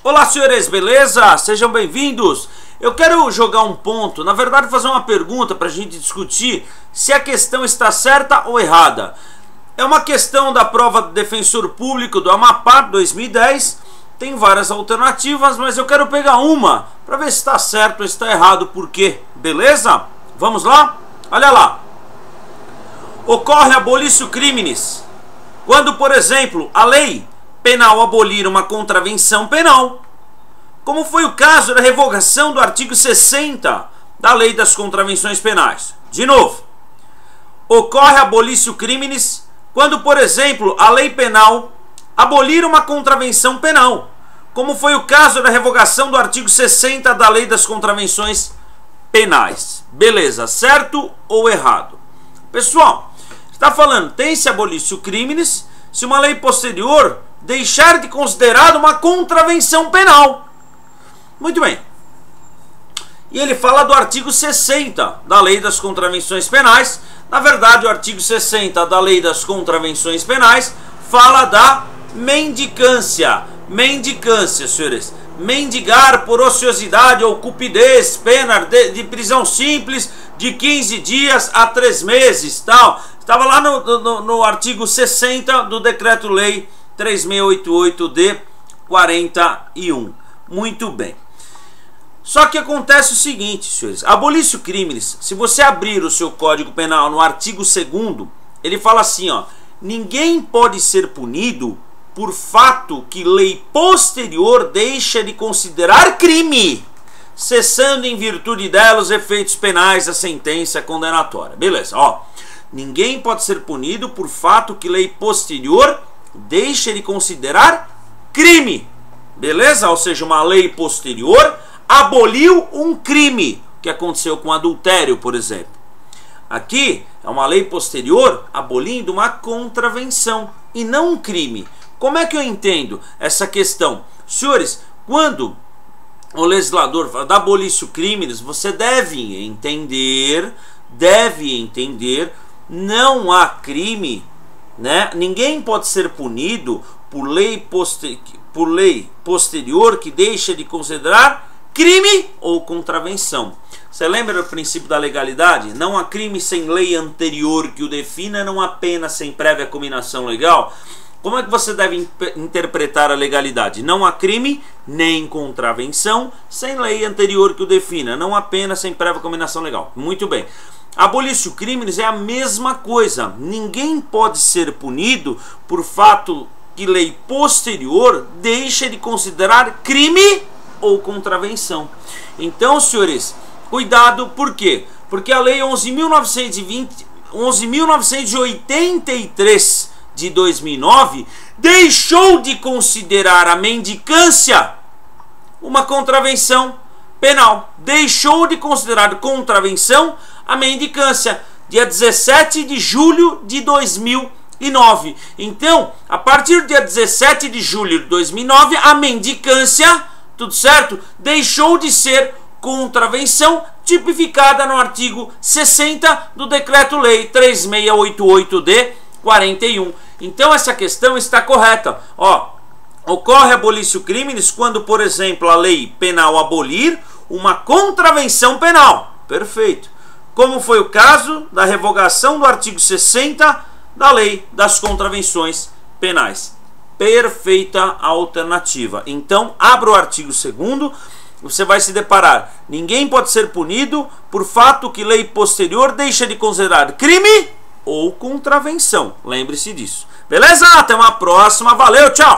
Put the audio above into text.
Olá, senhores, beleza? Sejam bem-vindos. Eu quero jogar um ponto, na verdade fazer uma pergunta para a gente discutir se a questão está certa ou errada. É uma questão da prova do Defensor Público do Amapá 2010. Tem várias alternativas, mas eu quero pegar uma para ver se está certo ou está errado, por quê? Beleza? Vamos lá? Olha lá. Ocorre abolício criminis quando, por exemplo, a lei penal abolir uma contravenção penal, como foi o caso da revogação do artigo 60 da Lei das Contravenções Penais. De novo, ocorre abolício criminis quando, por exemplo, a lei penal abolir uma contravenção penal, como foi o caso da revogação do artigo 60 da Lei das Contravenções Penais. Beleza, certo ou errado? Pessoal, está falando, tem-se abolício criminis se uma lei posterior deixar de considerar uma contravenção penal. Muito bem. E ele fala do artigo 60 da Lei das Contravenções Penais. Na verdade, o artigo 60 da Lei das Contravenções Penais fala da mendicância. Mendicância, senhores. Mendigar por ociosidade ou cupidez, pena de prisão simples de 15 dias a 3 meses, tal. Estava lá no artigo 60 do Decreto-Lei 3688 de 41. Muito bem. Só que acontece o seguinte, senhores. Abolício criminis, se você abrir o seu Código Penal no artigo 2º, ele fala assim, ó: ninguém pode ser punido por fato que lei posterior deixa de considerar crime, cessando em virtude dela os efeitos penais da sentença condenatória. Beleza, ó. Ninguém pode ser punido por fato que lei posterior deixa de considerar crime. Beleza? Ou seja, uma lei posterior aboliu um crime, que aconteceu com adultério, por exemplo. Aqui é uma lei posterior abolindo uma contravenção e não um crime. Como é que eu entendo essa questão? Senhores, quando o legislador fala da abolício criminis, você deve entender, não há crime, né? Ninguém pode ser punido por lei posterior que deixa de considerar crime ou contravenção. Você lembra do princípio da legalidade? Não há crime sem lei anterior que o defina, não há pena sem prévia cominação legal. Como é que você deve interpretar a legalidade? Não há crime nem contravenção sem lei anterior que o defina, não há pena sem prévia cominação legal. Muito bem. Abolício criminis é a mesma coisa. Ninguém pode ser punido por fato que lei posterior deixa de considerar crime ou contravenção. Então, senhores, cuidado, por quê? Porque a lei 11.983 de 2009 deixou de considerar a mendicância uma contravenção penal. Deixou de considerar contravenção a mendicância, dia 17 de julho de 2009. Então, a partir do dia 17 de julho de 2009, a mendicância, tudo certo, deixou de ser contravenção tipificada no artigo 60 do Decreto-Lei 3688 de 41. Então, essa questão está correta. Ó, ocorre abolício criminis quando, por exemplo, a lei penal abolir uma contravenção penal. Perfeito. Como foi o caso da revogação do artigo 60 da Lei das Contravenções Penais. Perfeita alternativa. Então, abra o artigo 2º, você vai se deparar. Ninguém pode ser punido por fato que lei posterior deixa de considerar crime ou contravenção. Lembre-se disso. Beleza? Até uma próxima. Valeu, tchau!